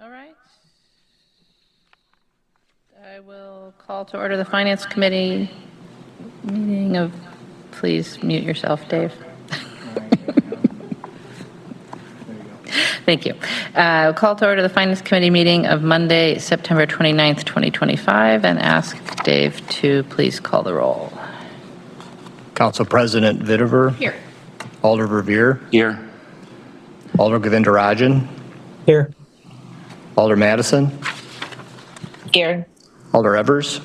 All right. I will call to order the Finance Committee meeting of, please mute yourself, Dave. Thank you. Call to order the Finance Committee meeting of Monday, September 29th, 2025, and ask Dave to please call the roll. Council President Vitiver. Here. Alder Revere. Here. Alder Govindarajan. Here. Alder Madison. Here. Alder Evers.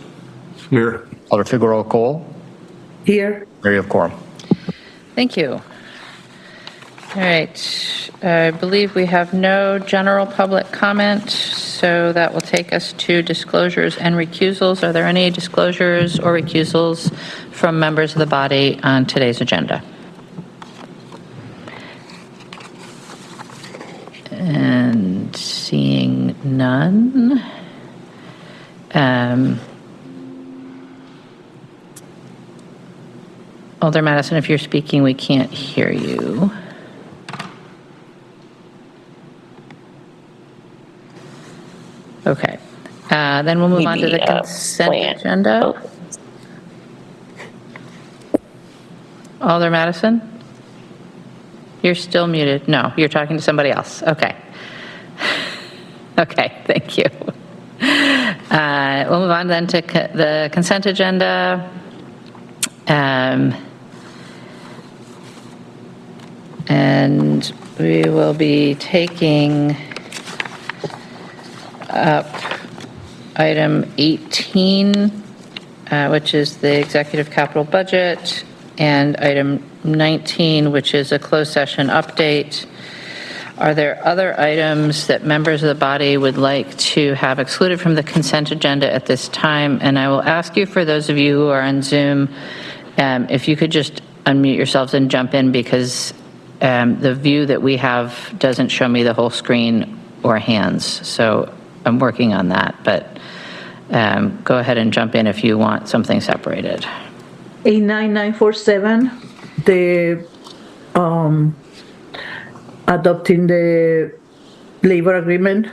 Here. Alder Figueroa Cole. Here. Mayor of Quorum. Thank you. All right. I believe we have no general public comment, so that will take us to disclosures and recusals. Are there any disclosures or recusals from members of the body on today's agenda? And seeing none. Alder Madison, if you're speaking, we can't hear you. Okay. Then we'll move on to the consent agenda. Alder Madison? You're still muted. No, you're talking to somebody else. Okay. Okay, thank you. We'll move on then to the consent agenda. And we will be taking up item 18, which is the executive capital budget, and item 19, which is a closed session update. Are there other items that members of the body would like to have excluded from the consent agenda at this time? And I will ask you, for those of you who are on Zoom, if you could just unmute yourselves and jump in, because the view that we have doesn't show me the whole screen or hands. So I'm working on that, but go ahead and jump in if you want something separated. 89947, the adopting the labor agreement.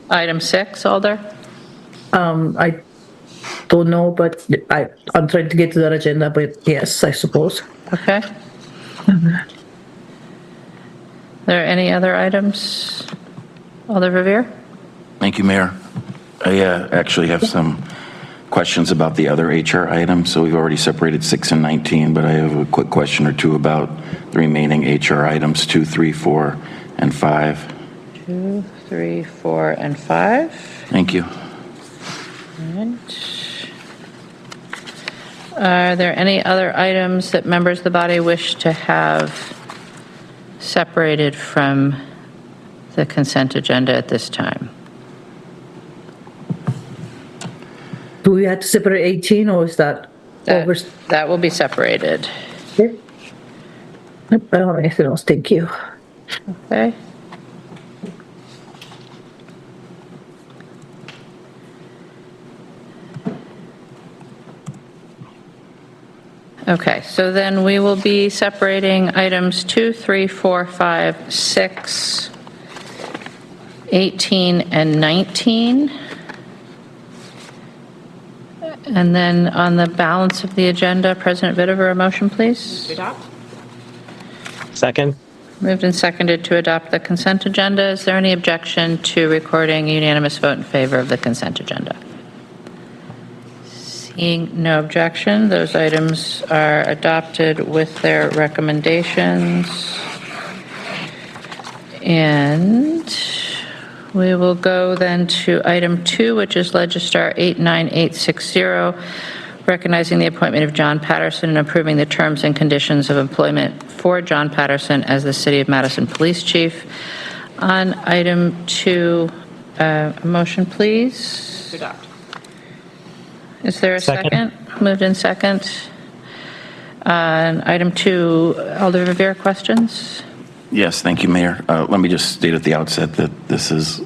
Item 6, Alder? I don't know, but I'm trying to get to that agenda, but yes, I suppose. Okay. Are there any other items? Alder Revere? Thank you, Mayor. I actually have some questions about the other HR items. So we've already separated 6 and 19, but I have a quick question or two about the remaining HR items, 2, 3, 4, and 5. 2, 3, 4, and 5. Thank you. And are there any other items that members of the body wish to have separated from the consent agenda at this time? Do we have to separate 18, or is that over? That will be separated. I don't have anything else, thank you. Okay. Okay, so then we will be separating items 2, 3, 4, 5, 6, 18, and 19. And then on the balance of the agenda, President Vitiver, a motion, please? Second. Moved and seconded to adopt the consent agenda. Is there any objection to recording a unanimous vote in favor of the consent agenda? Seeing no objection, those items are adopted with their recommendations. And we will go then to item 2, which is Legistar 89860, recognizing the appointment of John Patterson and approving the terms and conditions of employment for John Patterson as the City of Madison Police Chief. On item 2, a motion, please. To adopt. Is there a second? Moved in second. On item 2, Alder Rivera, questions? Yes, thank you, Mayor. Let me just state at the outset that this is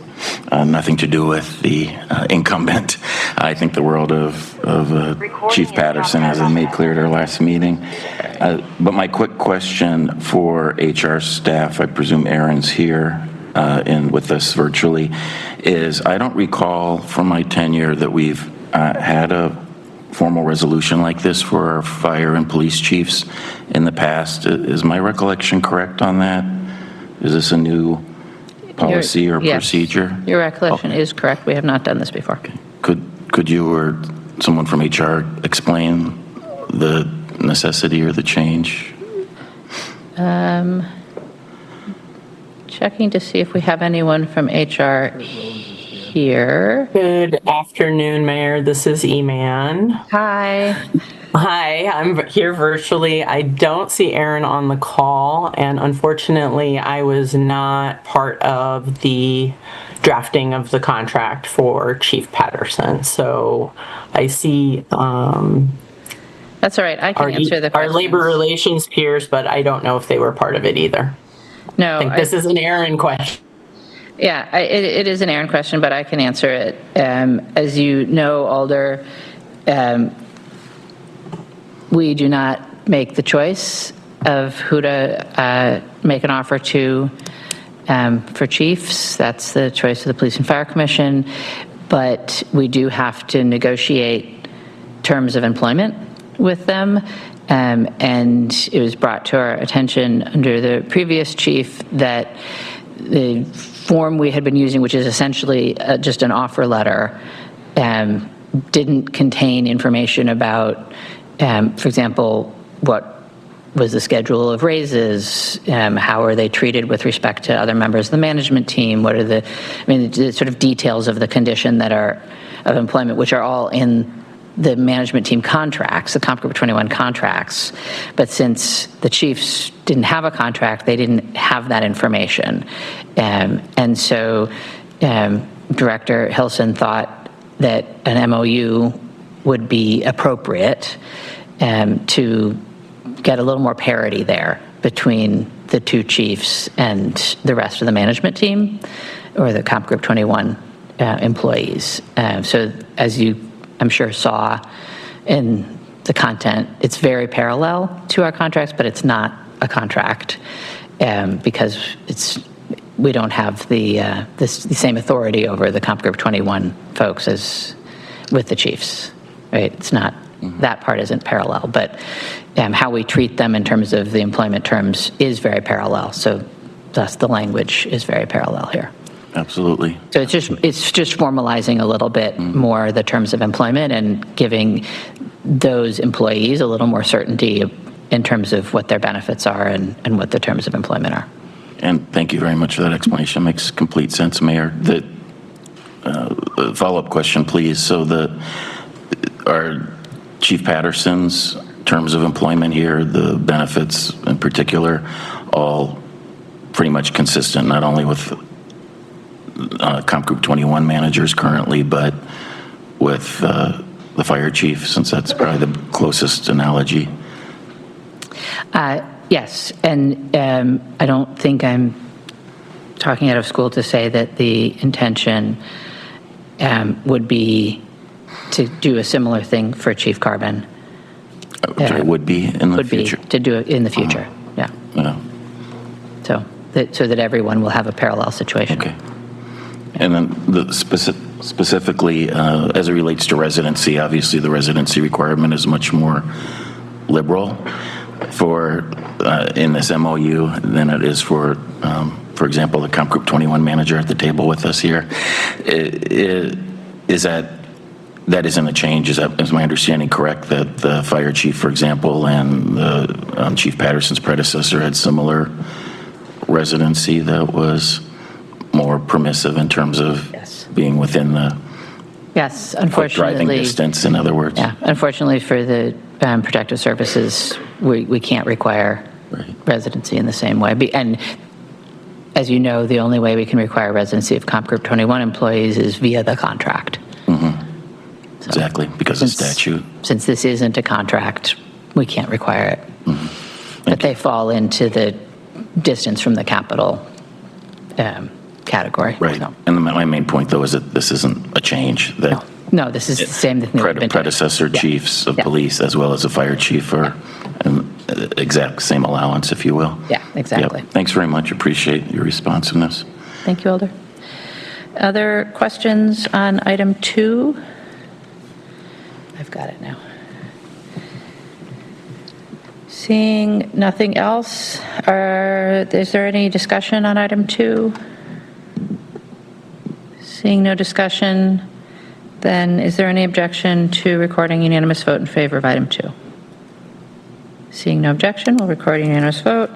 nothing to do with the incumbent. I think the world of Chief Patterson, as I made clear at our last meeting. But my quick question for HR staff, I presume Aaron's here. in with us virtually, is I don't recall from my tenure that we've had a formal resolution like this for our fire and police chiefs in the past. Is my recollection correct on that? Is this a new policy or Yes. procedure? Your recollection is correct. We have not done this before. Could you or someone from HR explain the necessity or the change? Checking to see if we have anyone from HR here. Good afternoon, Mayor. This is Eman. Hi. Hi, I'm here virtually. I don't see Aaron on the call, and unfortunately, I was not part of the drafting of the contract for Chief Patterson. So I see That's all right. I can answer the our questions. labor relations peers, but I don't know if they were part of it either. No, I think this is an Aaron question. Yeah, it is an Aaron question, but I can answer it. As you know, Alder, we do not make the choice of who to make an offer to for chiefs. That's the choice of the Police and Fire Commission. But we do have to negotiate terms of employment with them. And it was brought to our attention under the previous chief that the form we had been using, which is essentially just an offer letter, didn't contain information about, for example, what was the schedule of raises, how are they treated with respect to other members of the management team, what are the sort of details of the condition that are of employment, which are all in the management team contracts, the Comp Group 21 contracts. But since the chiefs didn't have a contract, they didn't have that information. And so Director Hilson thought that an MOU would be appropriate to get a little more parity there between the two chiefs and the rest of the management team or the Comp Group 21 employees. So as you, I'm sure, saw in the content, it's very parallel to our contracts, but it's not a contract because we don't have the same authority over the Comp Group 21 folks as with the chiefs, right? It's not, that part isn't parallel, but how we treat them in terms of the employment terms is very parallel. So thus the language is very parallel here. Absolutely. So it's just formalizing a little bit more the terms of employment and giving those employees a little more certainty in terms of what their benefits are and what the terms of employment are. And thank you very much for that explanation. Makes complete sense, Mayor. The follow-up question, please. So are Chief Patterson's terms of employment here, the benefits in particular, all pretty much consistent, not only with Comp Group 21 managers currently, but with the fire chief, since that's probably the closest analogy? Yes, and I don't think I'm talking out of school to say that the intention would be to do a similar thing for Chief Carbon. It would be in the Would be future? to do it in the future, yeah. Yeah. So that everyone will have a parallel situation. Okay. And then specifically, as it relates to residency, obviously the residency requirement is much more liberal in this MOU than it is for example, the Comp Group 21 manager at the table with us here. Is that isn't a change? Is my understanding correct that the fire chief, for example, and Chief Patterson's predecessor had similar residency that was more permissive in terms of being within the Yes, driving unfortunately. distance, in other words? Yeah, unfortunately for the protective services, we can't require residency in the same way. And as you know, the only way we can require residency of Comp Group 21 employees is via the contract. So, Exactly, because of statute. Since this isn't a contract, we can't require it. But they fall into the distance from the capital category. Right. So. And my main point, though, is that this isn't a change. That No, this is the same thing that we've been doing. predecessor chiefs of police as well as the fire chief are an exact same allowance, if you will. Yeah, exactly. Yep. Thanks very much. Appreciate your responsiveness. Thank you, Alder. Other questions on item 2? I've got it now. Seeing nothing else, is there any discussion on item 2? Seeing no discussion, then is there any objection to recording unanimous vote in favor of item 2? Seeing no objection, we'll record a unanimous vote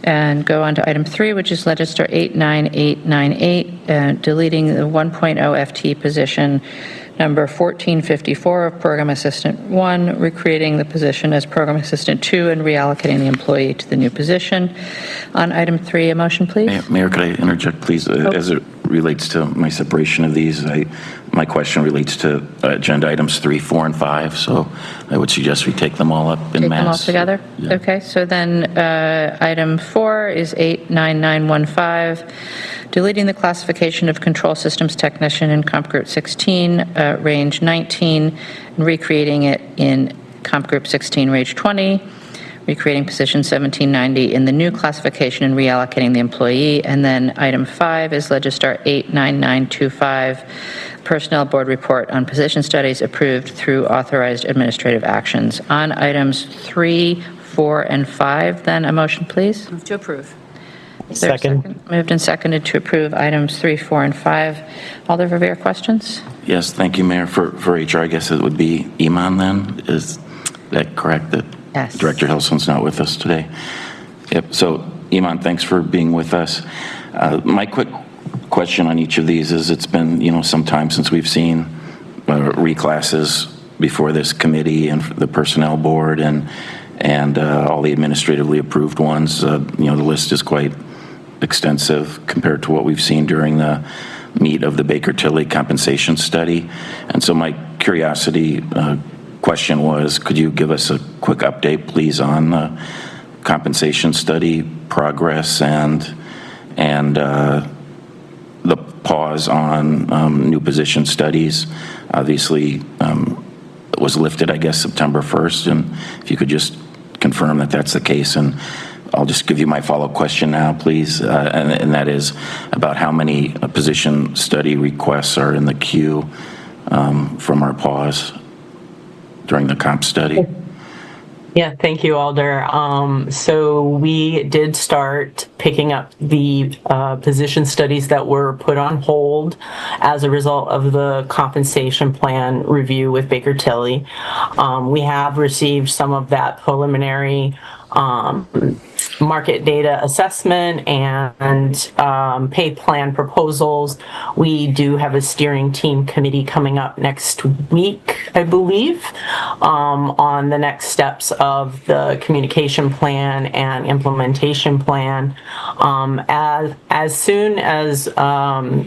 and go on to item 3, which is Register 89898, deleting the 1.0 FT position number 1454 of Program Assistant 1, recreating the position as Program Assistant 2, and reallocating the employee to the new position. On item 3, a motion, please. Mayor, could I interject, please? As it relates to my separation of these, my question relates to agenda items 3, 4, and 5, so I would suggest we take them all up in Take mass. them all together? Yeah. Okay, so then item 4 is 89915, deleting the classification of Control Systems Technician in Comp Group 16, range 19, and recreating it in Comp Group 16, range 20, recreating position 1790 in the new classification and reallocating the employee. And then item 5 is Register 89925, Personnel Board Report on Position Studies approved through authorized administrative actions. On items 3, 4, and 5, then a motion, please. Move to approve. Is there a Second. Moved and seconded to approve items 3, 4, and 5. Alder Verveer, questions? Yes, thank you, Mayor. For HR, I guess it would be Iman then? Is that correct, that Yes. Director Hilson's not with us today? Yep, so Iman, thanks for being with us. My quick question on each of these is, it's been, some time since we've seen reclasses before this committee and the Personnel Board and all the administratively approved ones. The list is quite extensive compared to what we've seen during the meat of the Baker-Tilly compensation study. And so my curiosity question was, could you give us a quick update, please, on the compensation study progress and the pause on new position studies? Obviously, it was lifted, I guess, September 1st, and if you could just confirm that that's the case. And I'll just give you my follow-up question now, please, and that is about how many position study requests are in the queue from our pause during the comp study. Yeah, thank you, Alder. So we did start picking up the position studies that were put on hold as a result of the compensation plan review with Baker Tilly. We have received some of that preliminary market data assessment and pay plan proposals. We do have a steering team committee coming up next week, I believe, on the next steps of the communication plan and implementation plan. As soon as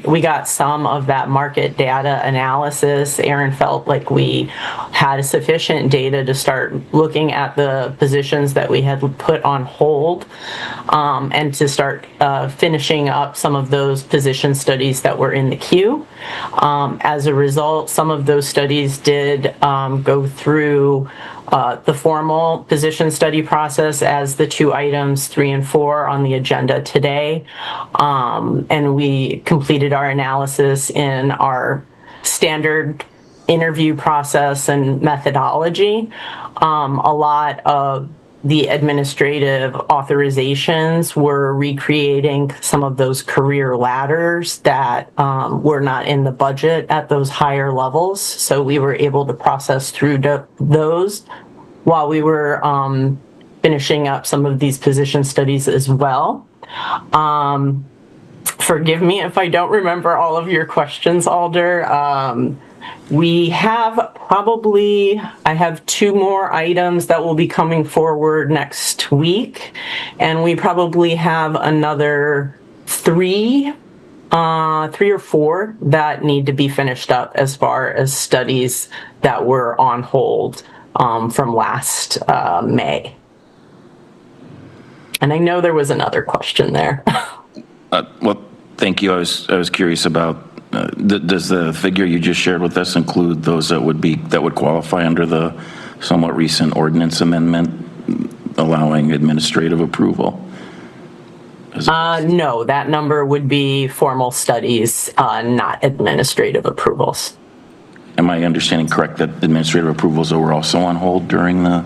we got some of that market data analysis, Aaron felt like we had sufficient data to start looking at the positions that we had put on hold, and to start finishing up some of those position studies that were in the queue. As a result, some of those studies did go through the formal position study process as the 2 items 3 and 4 on the agenda today. And we completed our analysis in our standard interview process and methodology. A lot of the administrative authorizations were recreating some of those career ladders that were not in the budget at those higher levels. So we were able to process through those while we were finishing up some of these position studies as well. Forgive me if I don't remember all of your questions, Alder. We have I have 2 more items that will be coming forward next week, and we probably have another 3 or 4 that need to be finished up as far as studies that were on hold from last May. And I know there was another question there. Well, thank you. I was curious about, does the figure you just shared with us include those that would qualify under the somewhat recent ordinance amendment allowing administrative approval? No, that number would be formal studies, not administrative approvals. Am I understanding correct that administrative approvals were also on hold during the,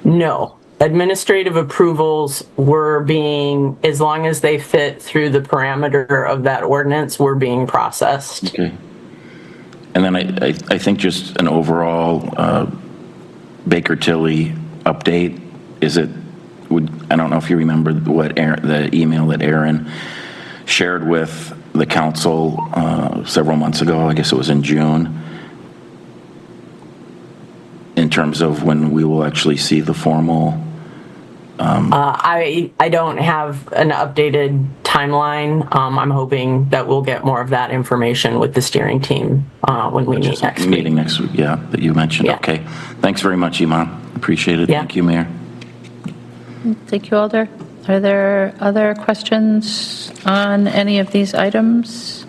No, administrative approvals were being, as long as they fit through the parameter of that ordinance, were being processed. okay. And then I think just an overall Baker Tilly update, I don't know if you remember the email that Aaron shared with the council several months ago, I guess it was in June, in terms of when we will actually see the formal. I don't have an updated timeline. I'm hoping that we'll get more of that information with the steering team when we meet next week. Meeting next week, yeah, that you mentioned. Yeah. Okay. Thanks very much, Iman. Appreciate it. Yeah. Thank you, Mayor. Thank you, Alder. Are there other questions on any of these items?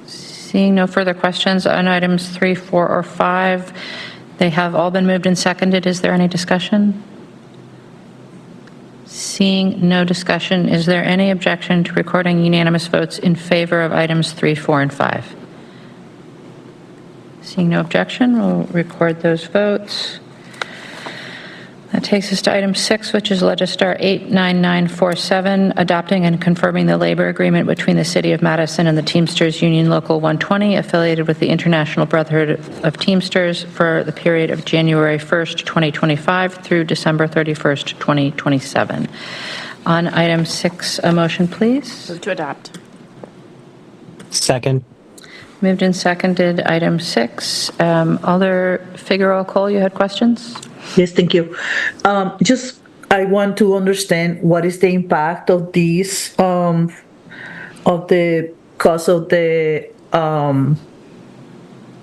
Seeing no further questions on items 3, 4, or 5, they have all been moved and seconded. Is there any discussion? Seeing no discussion, is there any objection to recording unanimous votes in favor of items 3, 4, and 5? Seeing no objection, we'll record those votes. That takes us to item 6, which is Legistar 89947, adopting and confirming the labor agreement between the City of Madison and the Teamsters Union Local 120, affiliated with the International Brotherhood of Teamsters, for the period of January 1st, 2025 through December 31st, 2027. On item 6, a motion, please. Move to adopt. Second. Moved and seconded, item 6. Alder Figueroa Cole, you had questions? Yes, thank you. I want to understand what is the impact of these, of the cost of the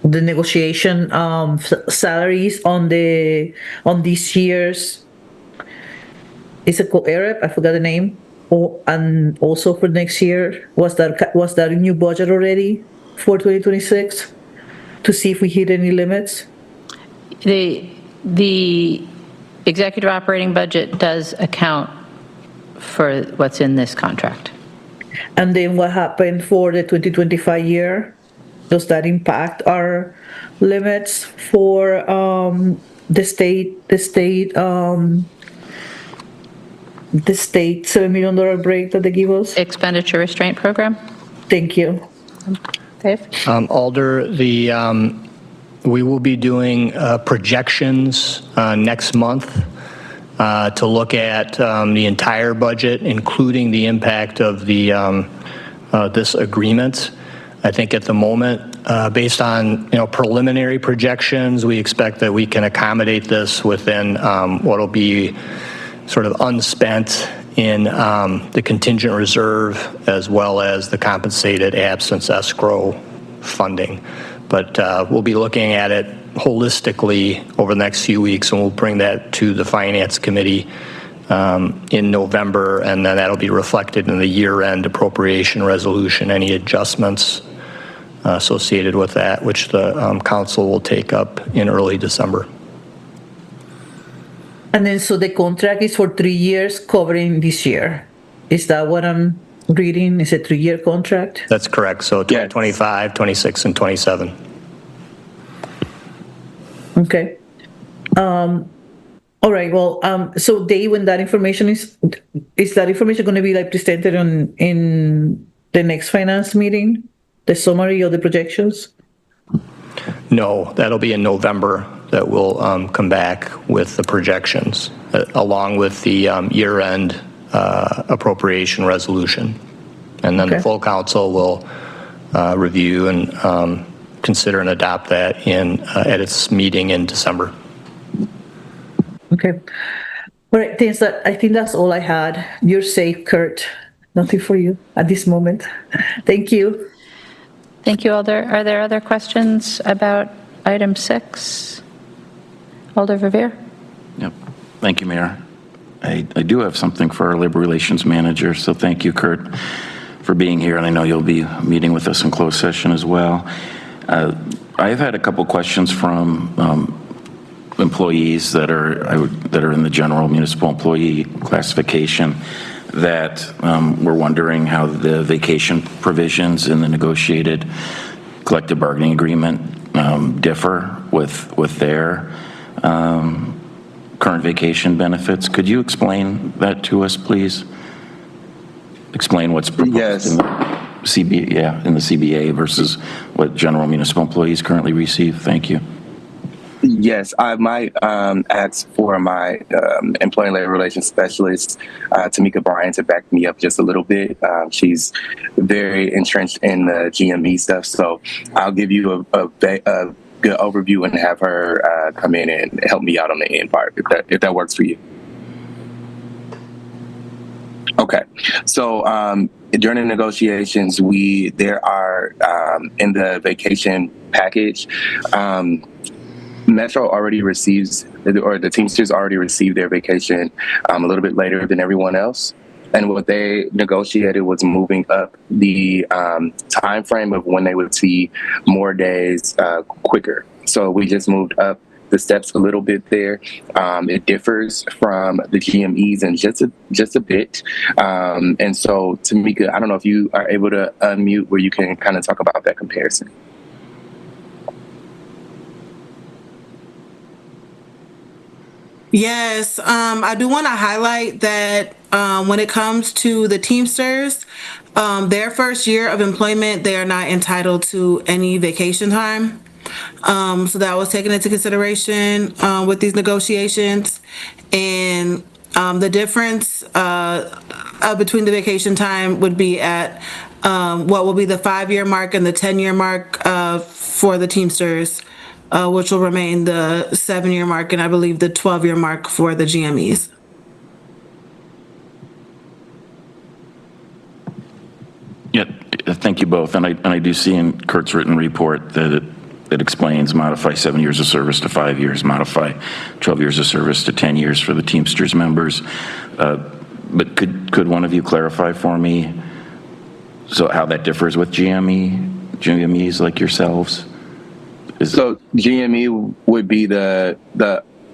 negotiation, salaries on this year's, is it called Arab? I forgot the name. And also for next year, was that a new budget already for 2026 to see if we hit any limits? The executive operating budget does account for what's in this contract. And then what happened for the 2025 year? Does that impact our limits for the state $7 million break that they give us? Expenditure restraint program? Thank you. Dave? Alder, we will be doing projections next month to look at the entire budget, including the impact of this agreement. I think at the moment, based on preliminary projections, we expect that we can accommodate this within what will be sort of unspent in the contingent reserve, as well as the compensated absence escrow funding. But we'll be looking at it holistically over the next few weeks, and we'll bring that to the Finance Committee in November, and then that'll be reflected in the year-end appropriation resolution, any adjustments associated with that, which the council will take up in early December. And then, so the contract is for 3 years covering this year. Is that what I'm reading? Is it a 3-year contract? That's correct. So 2025, 26, and 27. Okay. All right. Well, so Dave, when that information is that information going to be like presented in the next finance meeting? The summary of the projections? No, that'll be in November that we'll come back with the projections along with the year-end appropriation resolution. And then the full council will review and consider and adopt that at its meeting in December. Okay. All right. I think that's all I had. You're safe, Kurt. Nothing for you at this moment. Thank you. Thank you, Alder. Are there other questions about item 6? Alder Verveer? Yep. Thank you, Mayor. I do have something for our Labor Relations Manager, so thank you, Kurt, for being here, and I know you'll be meeting with us in closed session as well. I've had a couple questions from employees that are in the general municipal employee classification that were wondering how the vacation provisions in the negotiated collective bargaining agreement differ with their current vacation benefits. Could you explain that to us, please? Explain what's proposed Yes. in the CBA versus what general municipal employees currently receive. Thank you. Yes, I might ask for my employee and labor relations specialist, Tamika Bryan, to back me up just a little bit. She's very entrenched in the GME stuff, so I'll give you a good overview and have her come in and help me out on the end part, if that works for you. Okay, so during the negotiations, there are in the vacation package. Metro already receives, or the Teamsters already received their vacation a little bit later than everyone else. And what they negotiated was moving up the time frame of when they would see more days quicker. So we just moved up the steps a little bit there. It differs from the GMEs in just a bit. And so, Tamika, I don't know if you are able to unmute where you can kind of talk about that comparison. Yes, I do want to highlight that when it comes to the Teamsters, their first year of employment, they are not entitled to any vacation time. So that was taken into consideration with these negotiations. And the difference between the vacation time would be at what will be the 5-year mark and the 10-year mark for the Teamsters. Which will remain the 7-year mark and I believe the 12-year mark for the GMEs. Yeah, thank you both. And I do see in Kurt's written report that it explains modify 7 years of service to 5 years, modify 12 years of service to 10 years for the Teamsters members. But could one of you clarify for me so how that differs with GMEs like yourselves? So GME would be the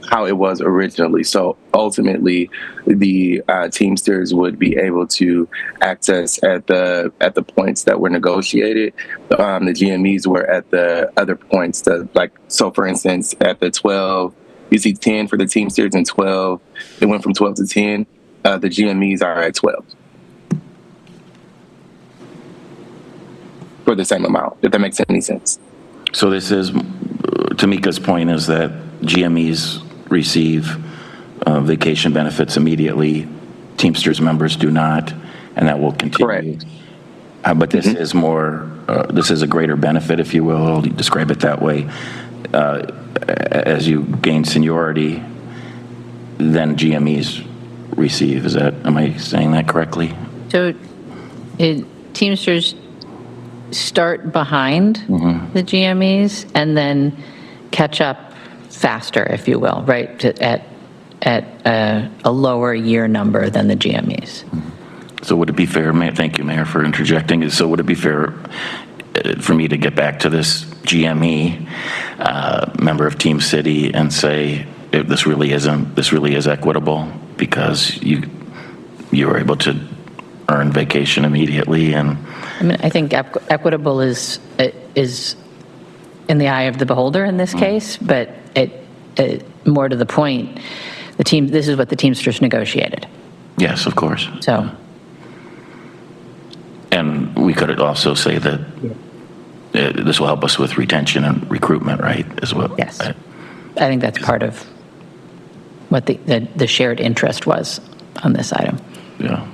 how it was originally. So ultimately, the Teamsters would be able to access at the points that were negotiated. The GMEs were at the other points. So for instance, at the 12, you see 10 for the Teamsters and 12. It went from 12 to 10. The GMEs are at 12 for the same amount. If that makes any sense. So this is, Tamika's point is that GMEs receive vacation benefits immediately, Teamsters members do not, and that will continue. Correct. But this is more, this is a greater benefit, if you will, I'll describe it that way, as you gain seniority than GMEs receive. Am I saying that correctly? So Teamsters start behind the GMEs and then catch up faster, if you will, right, at a lower year number than the GMEs. So would it be fair, thank you, Mayor, for interjecting. So would it be fair for me to get back to this GME member of Team City and say this really is equitable because you were able to earn vacation immediately? And I mean, I think equitable is in the eye of the beholder in this case, but more to the point, this is what the Teamsters negotiated. yes, of course. So, And we could also say that this will help us with retention and recruitment, right, as well? yes, I think that's part of what the shared interest was on this item. Yeah.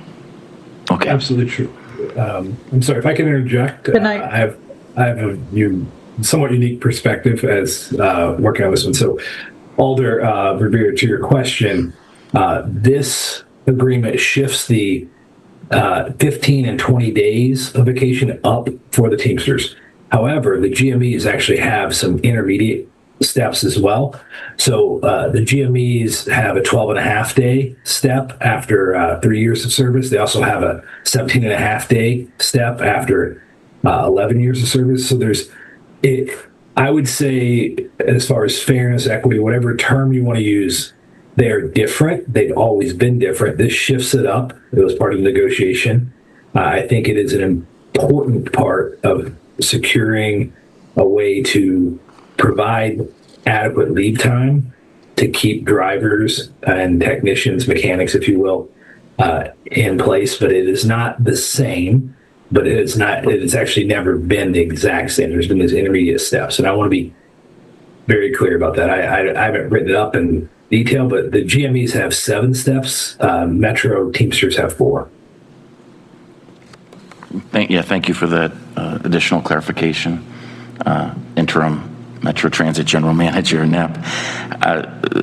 Okay. Absolutely true. I'm sorry if I can interject. Good night. I have a somewhat unique perspective as working on this one. So, Alder Rivera, to your question, this agreement shifts the 15 and 20 days of vacation up for the Teamsters. However, the GMEs actually have some intermediate steps as well. So the GMEs have a 12.5-day step after 3 years of service. They also have a 17.5-day step after 11 years of service. So I would say, as far as fairness, equity, whatever term you want to use, they're different. They've always been different. This shifts it up. It was part of the negotiation. I think it is an important part of securing a way to provide adequate lead time to keep drivers and technicians, mechanics, if you will, in place. But it is not the same. But it's actually never been the exact same. There's been these intermediate steps. And I want to be very clear about that. I haven't written it up in detail, but the GMEs have 7 steps. Metro Teamsters have 4. Thank you for that additional clarification. Interim Metro Transit General Manager, NEP.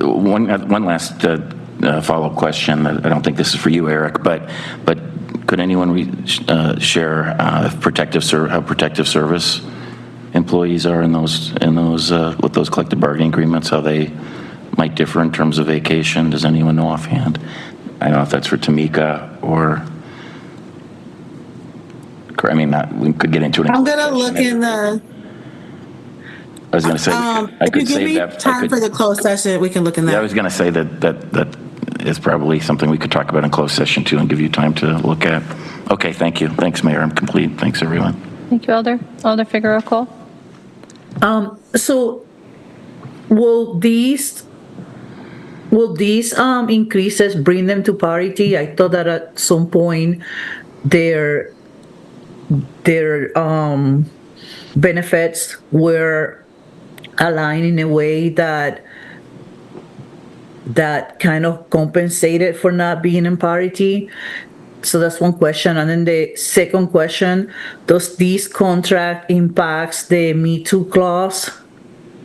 One last follow-up question. I don't think this is for you, Eric, but could anyone share how protective service employees are in those with those collective bargaining agreements, how they might differ in terms of vacation? Does anyone know offhand? I don't know if that's for Tamika or. I mean, we could get into it. I'm gonna look in the. I was going to say I if could you give save me that. time for the closed session, we can look in that. Yeah, I was going to say that is probably something we could talk about in closed session too, and give you time to look at. Okay, thank you. Thanks, Mayor. I'm complete. Thanks, everyone. Thank you, Alder Figueroa Cole. So will these increases bring them to parity? I thought that at some point their benefits were aligned in a way that kind of compensated for not being in parity. So that's one question. And then the second question, does this contract impacts the Me Too clause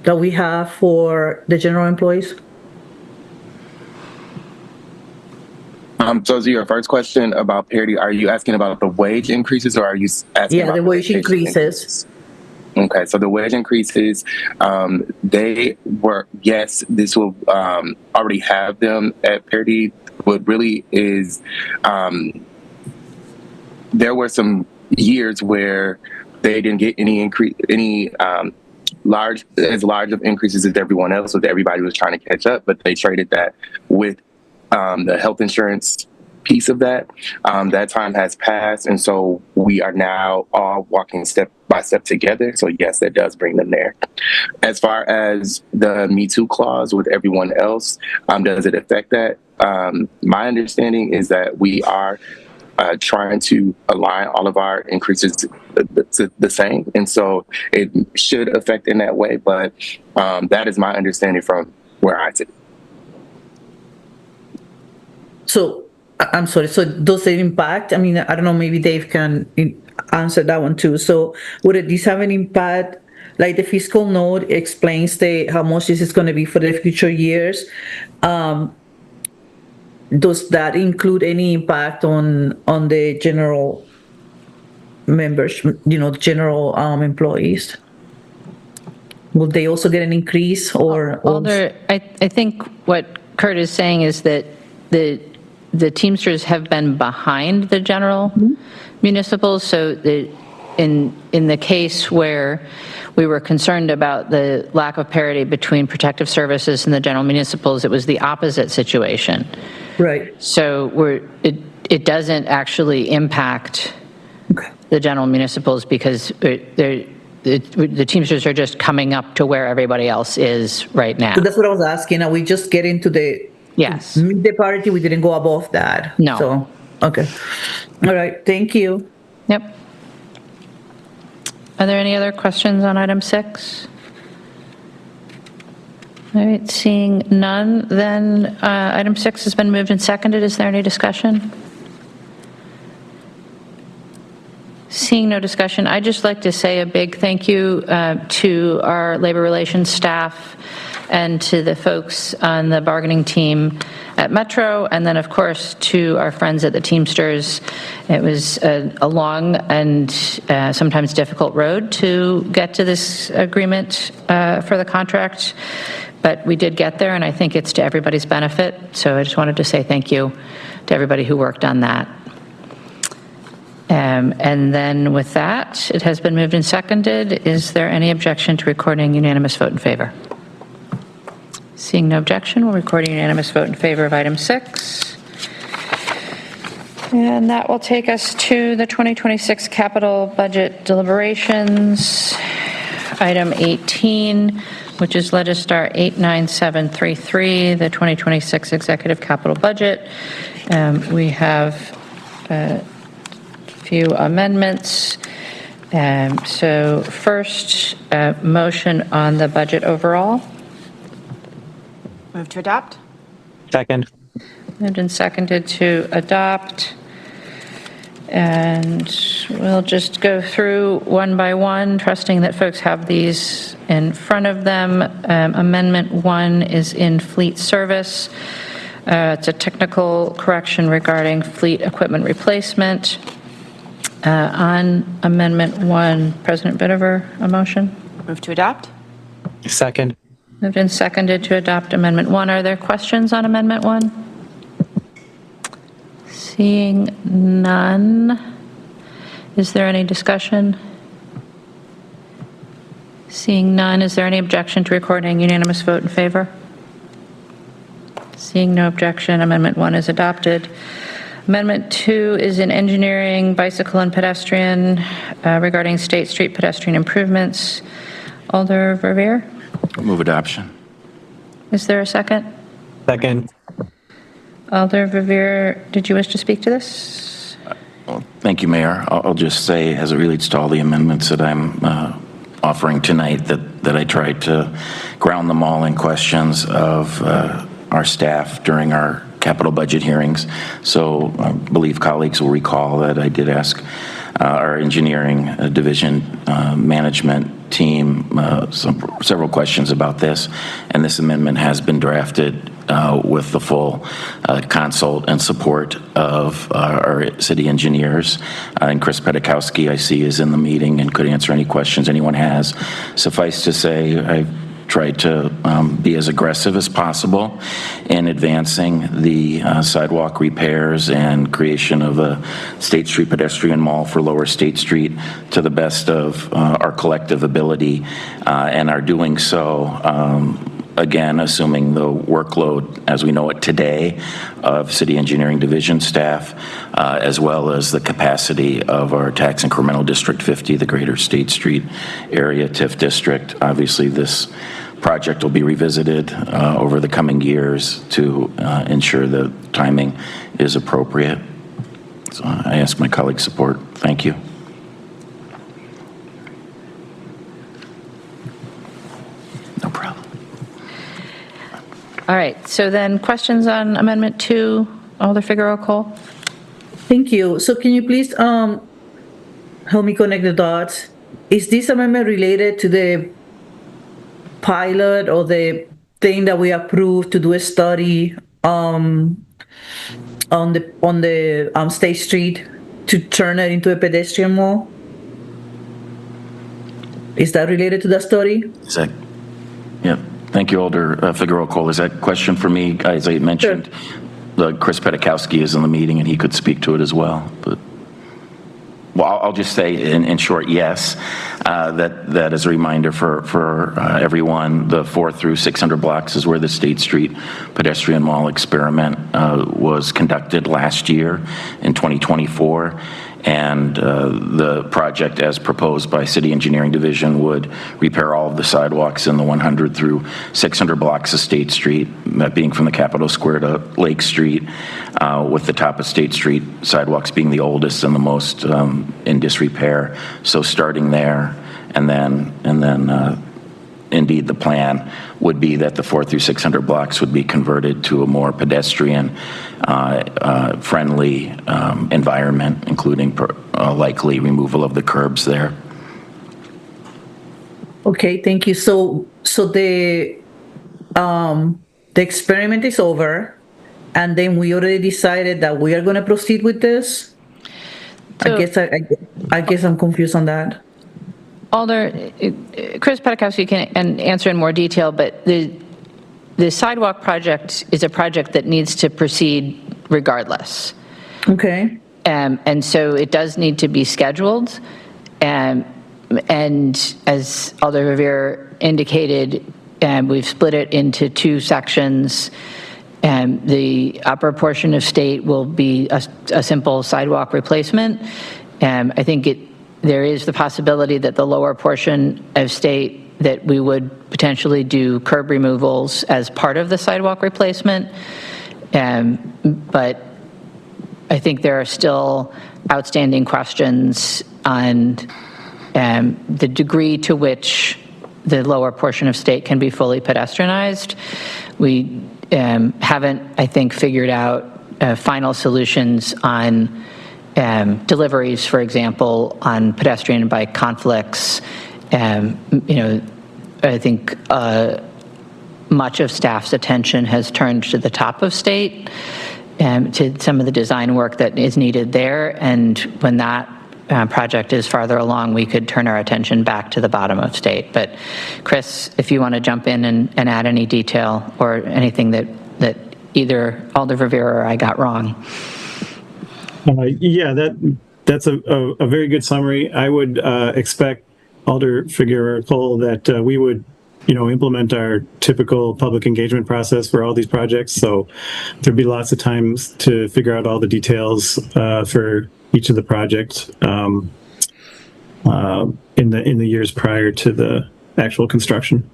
that we have for the general employees? So your first question about parity, are you asking about the wage increases, or are you asking about the wage vacation increases? Okay, so the wage increases, they were, yes, this will already have them at parity. What really is, there were some years where they didn't get any large of increases as everyone else, so that everybody was trying to catch up, but they traded that with the health insurance piece of that. That time has passed, and so we are now all walking step by step together. So yes, that does bring them there. As far as the Me Too clause with everyone else, does it affect that? My understanding is that we are trying to align all of our increases to the same, and so it should affect in that way, but that is my understanding from where I sit. So, I'm sorry, so does it impact? I mean, I don't know, maybe Dave can answer that one too. So would this have an impact? Like the fiscal note explains how much this is going to be for the future years. Does that include any impact on the general members, general employees? Will they also get an increase or? Alder, I think what Kurt is saying is that the Teamsters have been behind the general municipals. So in the case where we were concerned about the lack of parity between protective services and the general municipals, it was the opposite situation. Right. So it doesn't actually impact the general municipals because the Teamsters are just coming up to where everybody else is right now. So that's what I was asking. Are we just getting to the parity? We didn't go above that. No. So, okay. All right. Thank you. Yep. Are there any other questions on item 6? All right, seeing none, then item 6 has been moved and seconded. Is there any discussion? Seeing no discussion, I'd just like to say a big thank you to our labor relations staff and to the folks on the bargaining team at Metro, and then of course to our friends at the Teamsters. It was a long and sometimes difficult road to get to this agreement for the contract, but we did get there, and I think it's to everybody's benefit. So I just wanted to say thank you to everybody who worked on that. And then with that, it has been moved and seconded. Is there any objection to recording unanimous vote in favor? Seeing no objection, we'll record a unanimous vote in favor of item 6. And that will take us to the 2026 capital budget deliberations. Item 18, which is Legistar 89733, the 2026 executive capital budget. We have a few amendments. So first, motion on the budget overall. Move to adopt. Second. Moved and seconded to adopt. And we'll just go through one by one, trusting that folks have these in front of them. Amendment 1 is in fleet service. It's a technical correction regarding fleet equipment replacement. On Amendment 1, President Bittever, a motion? Move to adopt. Second. Moved and seconded to adopt Amendment 1. Are there questions on Amendment 1? Seeing none. Is there any discussion? Seeing none, is there any objection to recording unanimous vote in favor? Seeing no objection, Amendment 1 is adopted. Amendment 2 is in engineering, bicycle and pedestrian regarding State Street pedestrian improvements. Alder Verveer, Move adoption. is there a second? Second. Alder Verveer, did you wish to speak to this? Well, thank you, Mayor. I'll just say, as it relates to all the amendments that I'm offering tonight, that I tried to ground them all in questions of our staff during our capital budget hearings. So I believe colleagues will recall that I did ask our engineering division management team several questions about this, and this amendment has been drafted with the full consult and support of our city engineers. And Chris Pedikowski, I see, is in the meeting and could answer any questions anyone has. Suffice to say, I've tried to be as aggressive as possible in advancing the sidewalk repairs and creation of a State Street pedestrian mall for Lower State Street to the best of our collective ability, and are doing so, again, assuming the workload as we know it today of City Engineering Division staff, as well as the capacity of our tax incremental District 50, the Greater State Street area TIF district. Obviously, this project will be revisited over the coming years to ensure the timing is appropriate. So I ask my colleagues' support. Thank you. No problem. All right, so then questions on Amendment 2, Alder Figueroa Cole? Thank you. So can you please help me connect the dots? Is this amendment related to the pilot or the thing that we approved to do a study on the State Street to turn it into a pedestrian mall? Is that related to that study? Is that, yeah, thank you, Alder Figueroa Cole. Is that question for me? As I mentioned, Chris Pedikowski is in the meeting and he could speak to it as well. But well, I'll just say in short, yes. That is a reminder for everyone. The 400 through 600 blocks is where the State Street pedestrian mall experiment was conducted last year in 2024. And the project, as proposed by City Engineering Division, would repair all of the sidewalks in the 100 through 600 blocks of State Street, that being from the Capitol Square to Lake Street, with the top of State Street sidewalks being the oldest and the most in disrepair. So starting there, and then indeed the plan would be that the 400 through 600 blocks would be converted to a more pedestrian friendly environment, including likely removal of the curbs there. Okay, thank you. So the experiment is over, and then we already decided that we are going to proceed with this. So, I guess I'm confused on that. Alder, Chris Pedikowski can answer in more detail, but the sidewalk project is a project that needs to proceed regardless. Okay. And so it does need to be scheduled. And as Alder Revere indicated, we've split it into two sections. The upper portion of state will be a simple sidewalk replacement. I think there is the possibility that the lower portion of state that we would potentially do curb removals as part of the sidewalk replacement. But I think there are still outstanding questions on the degree to which the lower portion of state can be fully pedestrianized. We haven't, I think, figured out final solutions on deliveries, for example, on pedestrian and bike conflicts. I think much of staff's attention has turned to the top of state, to some of the design work that is needed there. And when that project is farther along, we could turn our attention back to the bottom of state. But Chris, if you want to jump in and add any detail or anything that either Alder Rivera or I got wrong. Yeah, that's a very good summary. I would expect Alder Figueroa Cole that we would, implement our typical public engagement process for all these projects. So there'd be lots of times to figure out all the details for each of the projects in the years prior to the actual construction.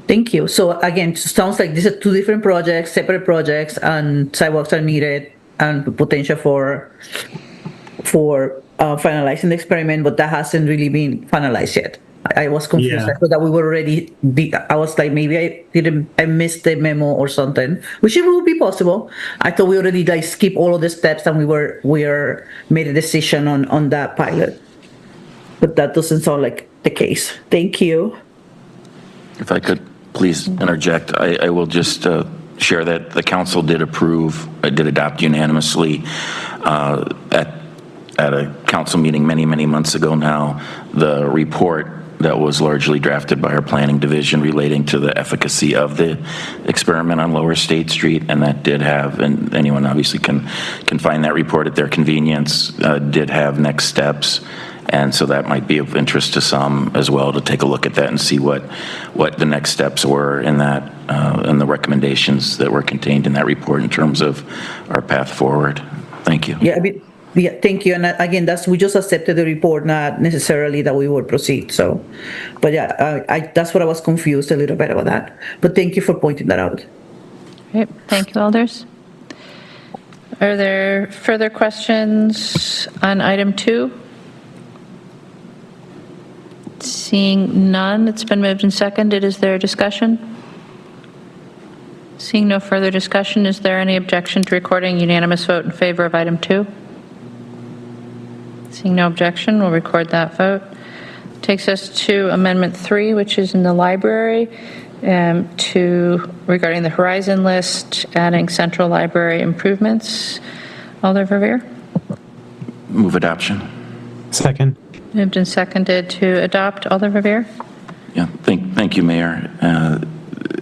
Thank you. So again, it sounds like these are two different projects, separate projects, and sidewalks are needed and potential for finalizing the experiment, but that hasn't really been finalized yet. I was confused. Yeah. I thought that we were already. I was like, maybe I missed the memo or something, which it would be possible. I thought we already skip all of the steps and we made a decision on that pilot, but that doesn't sound like the case. Thank you. If I could please interject, I will just share that the council did adopt unanimously at a council meeting many months ago now, the report that was largely drafted by our planning division relating to the efficacy of the experiment on Lower State Street, and that did have, and anyone obviously can find that report at their convenience, did have next steps. And so that might be of interest to some as well, to take a look at that and see what the next steps were in that, and the recommendations that were contained in that report in terms of our path forward. Thank you. Yeah, thank you. And again, we just accepted the report, not necessarily that we would proceed. So, but yeah, that's what I was confused a little bit about that. But thank you for pointing that out. Great. Thank you, Alders. Are there further questions on item 2? Seeing none, it's been moved and seconded. Is there a discussion? Seeing no further discussion, is there any objection to recording unanimous vote in favor of item 2? Seeing no objection, we'll record that vote. Takes us to Amendment 3, which is in the library, regarding the Horizon list, adding central library improvements. Alder Verveer? Move adoption. Second. Moved and seconded to adopt. Alder Verveer? Yeah, thank you, Mayor.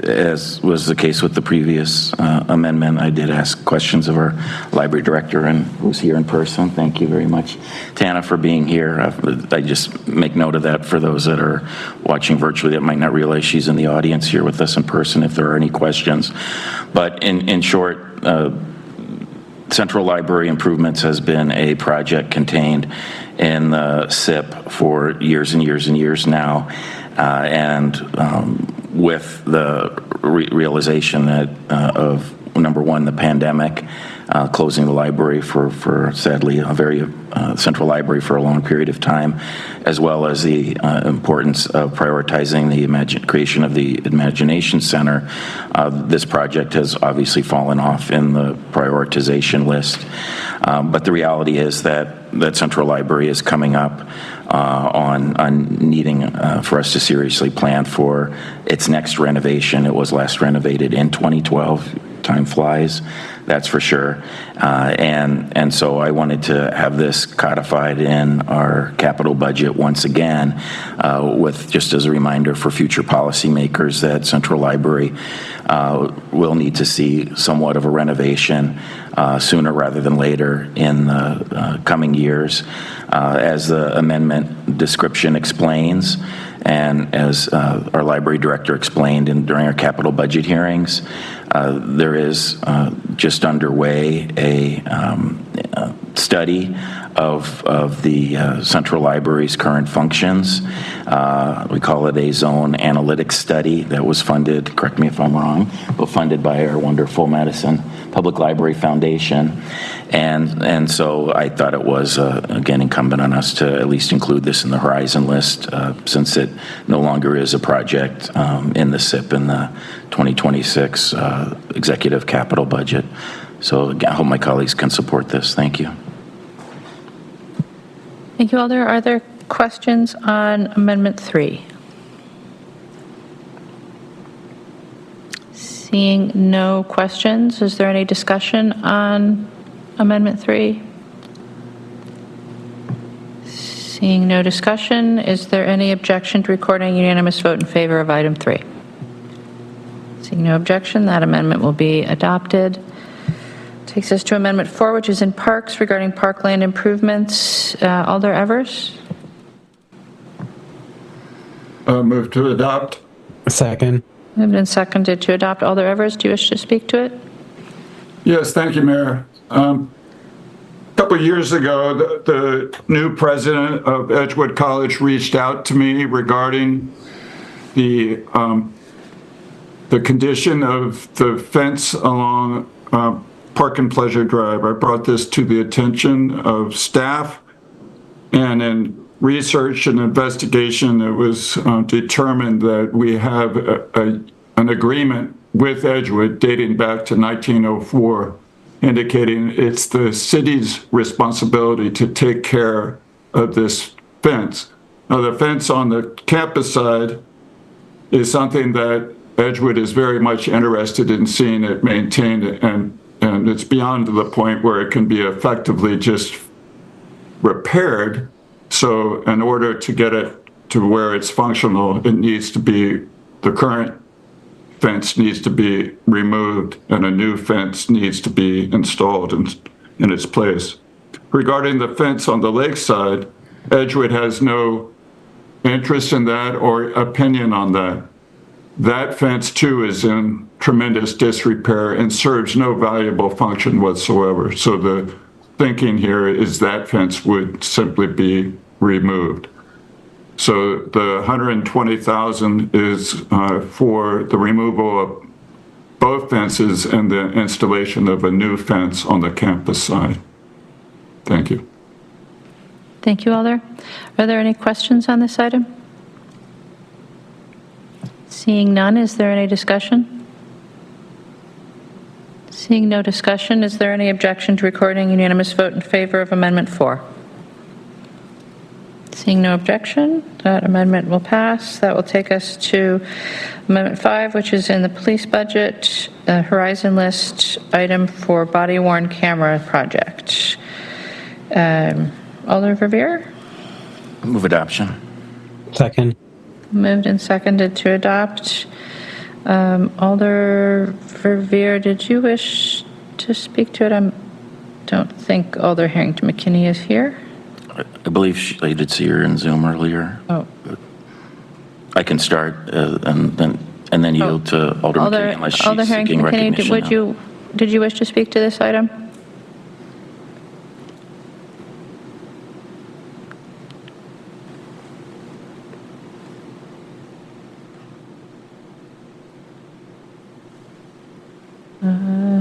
As was the case with the previous amendment, I did ask questions of our library director and who's here in person. Thank you very much, Tana, for being here. I just make note of that for those that are watching virtually that might not realize she's in the audience here with us in person if there are any questions. But in short, Central Library Improvements has been a project contained in the SIP for years and years and years now. With the realization that of number one, the pandemic, closing the library for sadly a very central library for a long period of time, as well as the importance of prioritizing the creation of the Imagination Center, this project has obviously fallen off in the prioritization list. But the reality is that Central Library is coming up on needing for us to seriously plan for its next renovation. It was last renovated in 2012. Time flies. that's for sure. And so I wanted to have this codified in our capital budget once again, with, just as a reminder for future policymakers, that Central Library will need to see somewhat of a renovation sooner rather than later in the coming years. As the amendment description explains, and as our library director explained during our capital budget hearings, there is just underway a study of the Central Library's current functions. We call it a zone analytics study that was funded, correct me if I'm wrong, but funded by our wonderful Madison Public Library Foundation. And so I thought it was, again, incumbent on us to at least include this in the horizon list, since it no longer is a project in the SIP in the 2026 executive capital budget. So again, I hope my colleagues can support this. Thank you. Thank you, Alder. Are there questions on Amendment 3? Seeing no questions, is there any discussion on Amendment 3? Seeing no discussion, is there any objection to recording a unanimous vote in favor of item 3? Seeing no objection, that amendment will be adopted. Takes us to Amendment 4, which is in Parks regarding parkland improvements. Alder Evers? Move to adopt. Second. Moved and seconded to adopt. Alder Evers, do you wish to speak to it? Yes, thank you, Mayor. A couple of years ago, the new president of Edgewood College reached out to me regarding the condition of the fence along Park and Pleasure Drive. I brought this to the attention of staff, and in research and investigation, it was determined that we have an agreement with Edgewood dating back to 1904, indicating it's the city's responsibility to take care of this fence. Now, the fence on the campus side is something that Edgewood is very much interested in seeing it maintained, and it's beyond the point where it can be effectively just repaired. So in order to get it to where it's functional, it needs to be, the current fence needs to be removed and a new fence needs to be installed in its place. Regarding the fence on the lakeside, Edgewood has no interest in that or opinion on that. That fence too is in tremendous disrepair and serves no valuable function whatsoever. So the thinking here is that fence would simply be removed. So the $120,000 is for the removal of both fences and the installation of a new fence on the campus side. Thank you. Thank you, Alder. Are there any questions on this item? Seeing none, is there any discussion? Seeing no discussion, is there any objection to recording unanimous vote in favor of Amendment 4? Seeing no objection, that amendment will pass. That will take us to Amendment 5, which is in the police budget, the Horizon List item for body-worn camera project. Alder Verveer? Move adoption. Second. Moved and seconded to adopt. Alder Verveer, did you wish to speak to it? I don't think Alder Harrington McKinney is here. I believe I did see her in Zoom earlier. Oh. I can start and then yield to Alder McKinney unless she's Alder Harrington seeking McKinney, recognition. did you wish to speak to this item?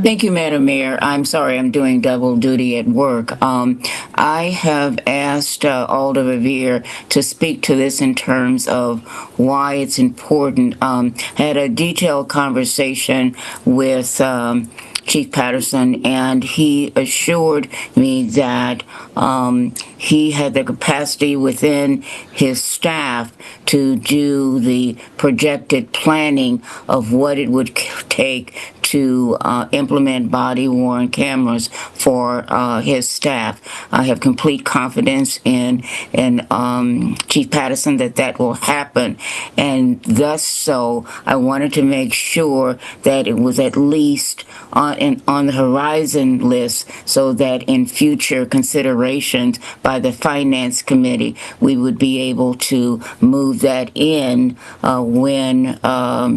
Thank you, Madam Mayor. I'm sorry, I'm doing double duty at work. I have asked Alder Verveer to speak to this in terms of why it's important. Had a detailed conversation with Chief Patterson, and he assured me that he had the capacity within his staff to do the projected planning of what it would take to implement body-worn cameras for his staff. I have complete confidence in Chief Patterson that will happen, and thus so I wanted to make sure that it was at least on the horizon list, so that in future considerations by the Finance Committee, we would be able to move that in when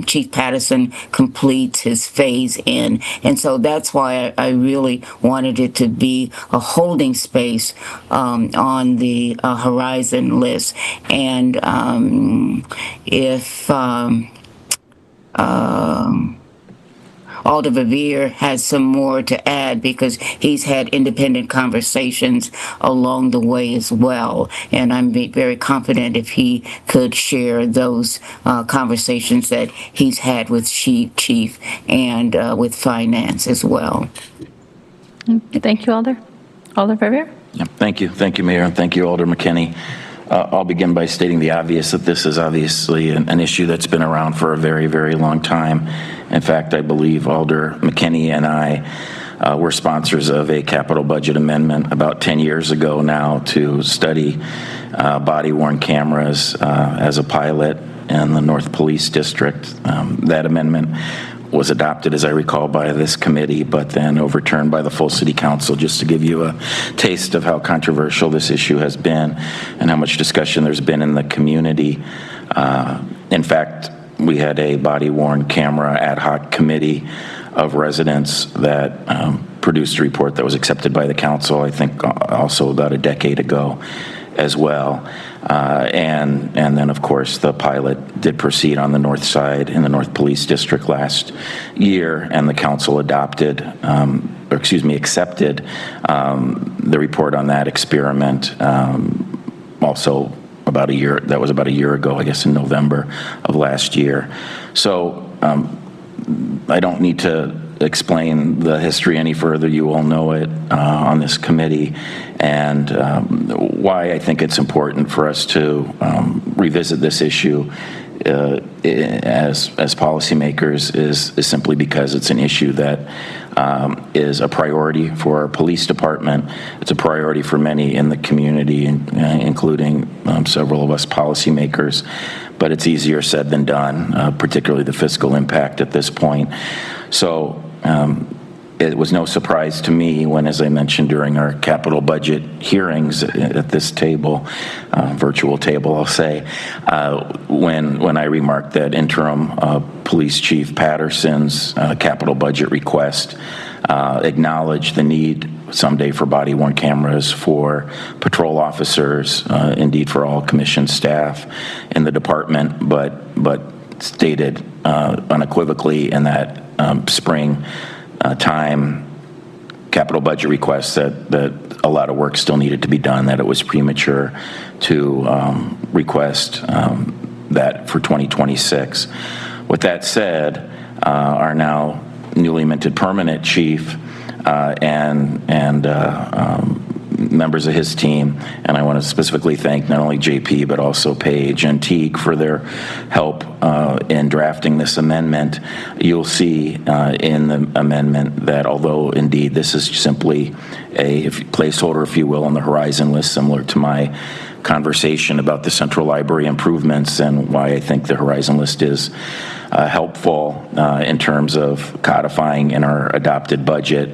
Chief Patterson completes his phase in. And so that's why I really wanted it to be a holding space on the horizon list. And if Alder Verveer has some more to add, because he's had independent conversations along the way as well. And I'm very confident if he could share those conversations that he's had with Chief and with Finance as well. Thank you, Alder. Alder Verveer? Yeah, thank you. Thank you, Mayor, and thank you, Alder McKinney. I'll begin by stating the obvious, that this is obviously an issue that's been around for a very, very long time. In fact, I believe Alder McKinney and I were sponsors of a capital budget amendment about 10 years ago now to study body-worn cameras as a pilot in the North Police District. That amendment was adopted, as I recall, by this committee, but then overturned by the full City Council, just to give you a taste of how controversial this issue has been and how much discussion there's been in the community. In fact, we had a body-worn camera ad hoc committee of residents that produced a report that was accepted by the council, I think also about a decade ago as well. And then, of course, the pilot did proceed on the north side in the North Police District last year, and the council accepted the report on that experiment also about a year. That was about a year ago, I guess, in November of last year. So I don't need to explain the history any further. You all know it on this committee, and why I think it's important for us to revisit this issue as policymakers is simply because it's an issue that is a priority for our police department. It's a priority for many in the community, including several of us policymakers. But it's easier said than done, particularly the fiscal impact at this point. So it was no surprise to me when, as I mentioned during our capital budget hearings at this table, virtual table, I'll say, when I remarked that interim Police Chief Patterson's capital budget request acknowledged the need someday for body-worn cameras for patrol officers, indeed for all commissioned staff in the department, but stated unequivocally in that spring time capital budget request that a lot of work still needed to be done, that it was premature to request that for 2026. With that said, our now newly minted permanent chief and members of his team, and I want to specifically thank not only JP but also Paige and Teague for their help in drafting this amendment. You'll see in the amendment that although indeed this is simply a placeholder, if you will, on the horizon list, similar to my conversation about the Central Library improvements and why I think the horizon list is helpful in terms of codifying in our adopted budget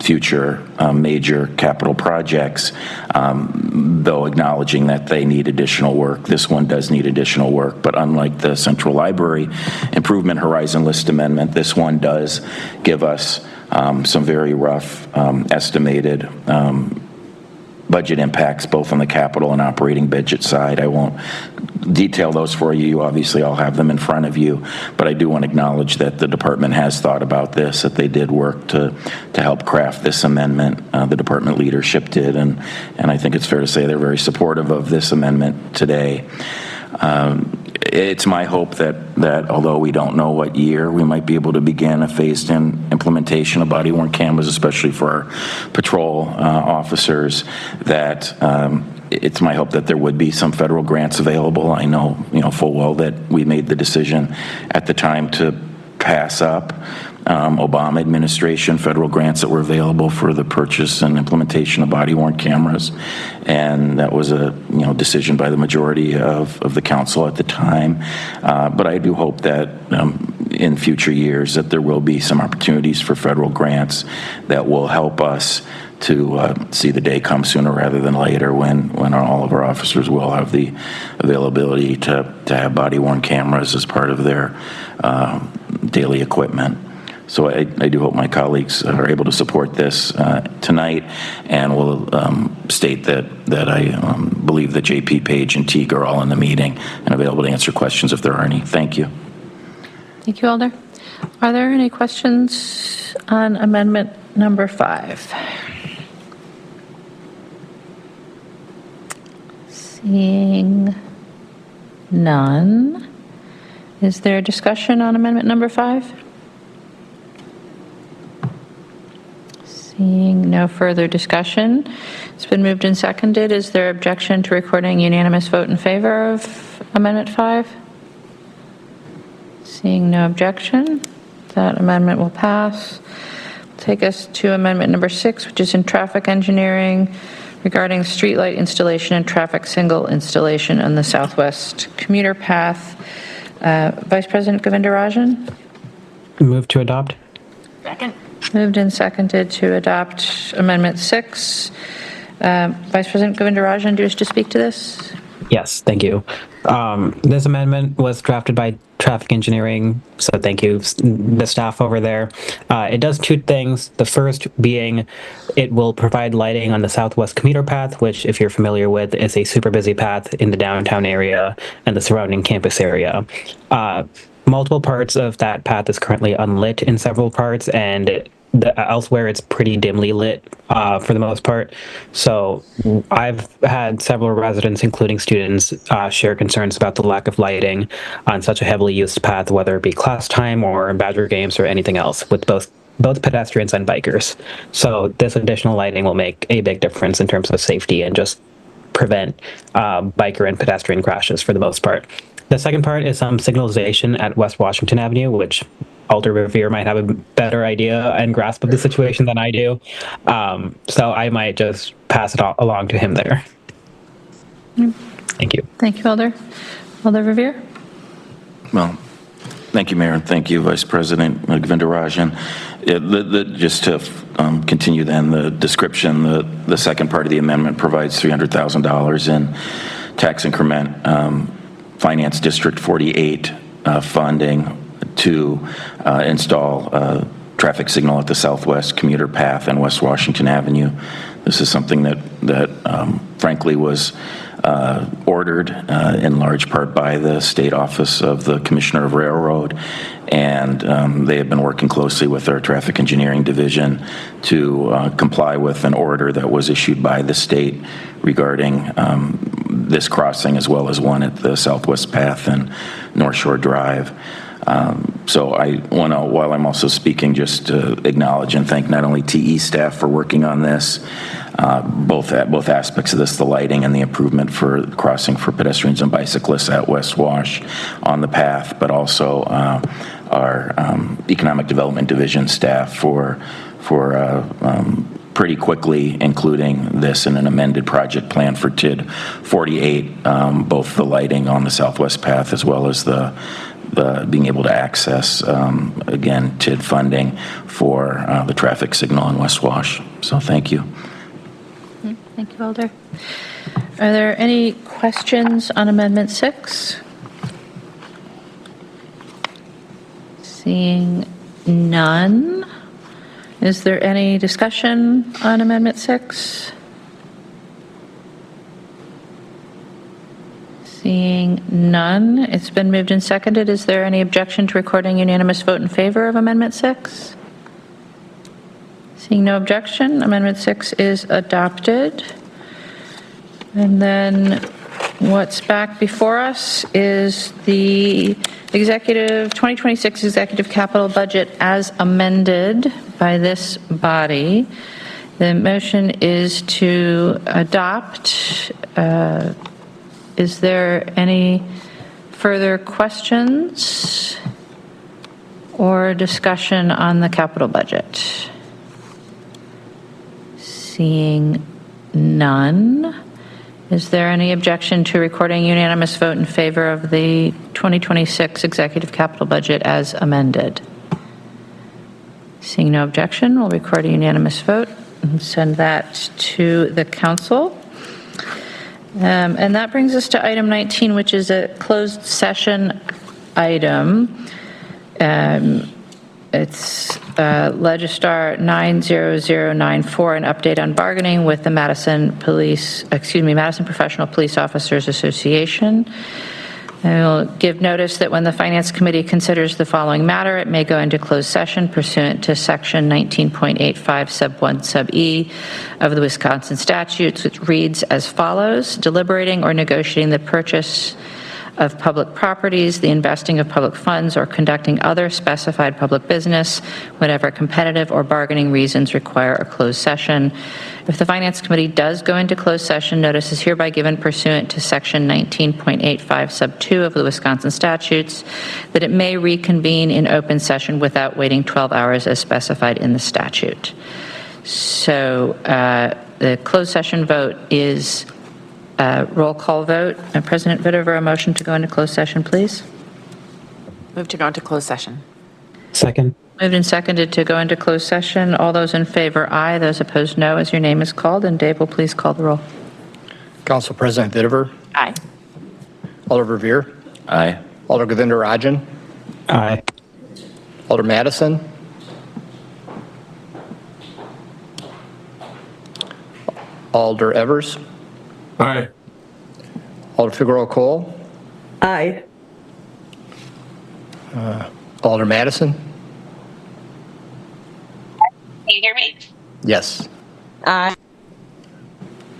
future major capital projects, though acknowledging that they need additional work. This one does need additional work, but unlike the Central Library Improvement Horizon List Amendment, this one does give us some very rough estimated budget impacts, both on the capital and operating budget side. I won't detail those for you. You obviously all have them in front of you, but I do want to acknowledge that the department has thought about this, that they did work to help craft this amendment. The department leadership did, and I think it's fair to say they're very supportive of this amendment today. It's my hope that although we don't know what year, we might be able to begin a phased-in implementation of body-worn cameras, especially for our patrol officers, that it's my hope that there would be some federal grants available. I know full well that we made the decision at the time to pass up Obama administration federal grants that were available for the purchase and implementation of body-worn cameras. And that was a decision by the majority of the council at the time. But I do hope that in future years that there will be some opportunities for federal grants that will help us to see the day come sooner rather than later when all of our officers will have the availability to have body-worn cameras as part of their daily equipment. So I do hope my colleagues are able to support this tonight, and will state that I believe that JP, Page, and Teague are all in the meeting and available to answer questions if there are any. Thank you. Thank you, Alder. Are there any questions on amendment number 5? Seeing none. Is there discussion on amendment number 5? Seeing no further discussion, it's been moved and seconded. Is there objection to recording unanimous vote in favor of amendment 5? Seeing no objection, that amendment will pass. Take us to amendment number 6, which is in traffic engineering regarding streetlight installation and traffic signal installation on the southwest commuter path. Vice President Govindarajan? Move to adopt. Second. Moved and seconded to adopt Amendment 6. Vice President Govindarajan, do you wish to speak to this? Yes, thank you. This amendment was drafted by traffic engineering, so thank you, the staff over there. It does two things. The first being it will provide lighting on the southwest commuter path, which, if you're familiar with, is a super busy path in the downtown area and the surrounding campus area. Multiple parts of that path is currently unlit in several parts, and elsewhere it's pretty dimly lit for the most part. So I've had several residents, including students, share concerns about the lack of lighting on such a heavily used path, whether it be class time or Badger games or anything else, with both pedestrians and bikers. So this additional lighting will make a big difference in terms of safety and just prevent biker and pedestrian crashes for the most part. The second part is some signalization at West Washington Avenue, which Alder Revere might have a better idea and grasp of the situation than I do. So I might just pass it along to him there. Thank you. Thank you, Alder. Alder Revere? Well, thank you, Mayor, and thank you, Vice President Govindarajan. Just to continue then the description, the second part of the amendment provides $300,000 in tax increment Finance District 48 funding to install traffic signal at the southwest commuter path and West Washington Avenue. This is something that frankly was ordered in large part by the State Office of the Commissioner of Railroad, and they have been working closely with our Traffic Engineering Division to comply with an order that was issued by the state regarding this crossing, as well as one at the Southwest Path and North Shore Drive. So I want to, while I'm also speaking, just to acknowledge and thank not only TE staff for working on this, both aspects of this, the lighting and the improvement for crossing for pedestrians and bicyclists at West Wash on the path, but also our Economic Development Division staff for pretty quickly including this in an amended project plan for TID 48, both the lighting on the Southwest Path as well as the being able to access, again, TID funding for the traffic signal in West Wash. So thank you. Thank you, Alder. Are there any questions on Amendment 6? Seeing none. Is there any discussion on Amendment 6? Seeing none, it's been moved and seconded. Is there any objection to recording unanimous vote in favor of Amendment 6? Seeing no objection, Amendment 6 is adopted. And then what's back before us is the 2026 Executive Capital Budget as amended by this body. The motion is to adopt. Is there any further questions or discussion on the capital budget? Seeing none, is there any objection to recording unanimous vote in favor of the 2026 executive capital budget as amended? Seeing no objection, we'll record a unanimous vote and send that to the council. And that brings us to item 19, which is a closed session item. It's Legistar 90094, an update on bargaining with the Madison Professional Police Officers Association. I will give notice that when the Finance Committee considers the following matter, it may go into closed session pursuant to Section 19.85 Sub 1 Sub E of the Wisconsin statutes, which reads as follows: deliberating or negotiating the purchase of public properties, the investing of public funds, or conducting other specified public business, whatever competitive or bargaining reasons require a closed session. If the Finance Committee does go into closed session, notice is hereby given pursuant to Section 19.85 Sub 2 of the Wisconsin statutes that it may reconvene in open session without waiting 12 hours as specified in the statute. So the closed session vote is roll call vote. President Vitover, a motion to go into closed session, please. Move to go into closed session. Second. Moved and seconded to go into closed session. All those in favor, aye. Those opposed, no, as your name is called. And Dave will please call the roll. Council President Vitover, Aye. Alder Revere, Aye. Alder Govindarajan, Aye. Alder Madison, Alder Evers, Aye. Alder Figueroa Cole, Aye. Alder Madison. Can you hear me? Yes. Aye.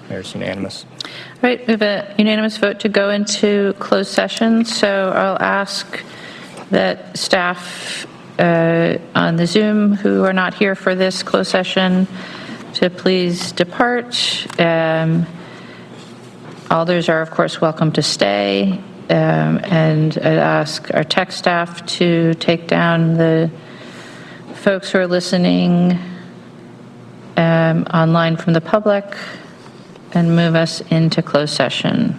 There's unanimous. All right, we have a unanimous vote to go into closed session. So I'll ask that staff on the Zoom who are not here for this closed session to please depart. Alders are, of course, welcome to stay. And I'd ask our tech staff to take down the folks who are listening online from the public and move us into closed session.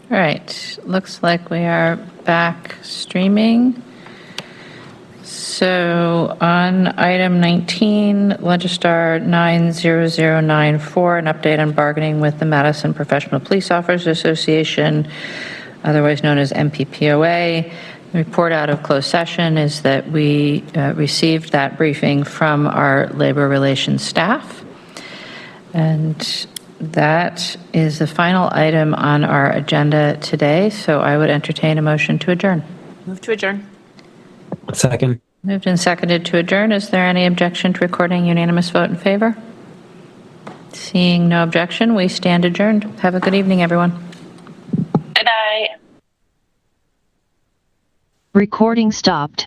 All right, looks like we are back streaming. So on item 19, Legistar 90094, an update on bargaining with the Madison Professional Police Officers Association, otherwise known as MPPOA. The report out of closed session is that we received that briefing from our labor relations staff. And that is the final item on our agenda today, so I would entertain a motion to adjourn. Move to adjourn. Second. Moved and seconded to adjourn. Is there any objection to recording unanimous vote in favor? Seeing no objection, we stand adjourned. Have a good evening, everyone. Good night. Recording stopped.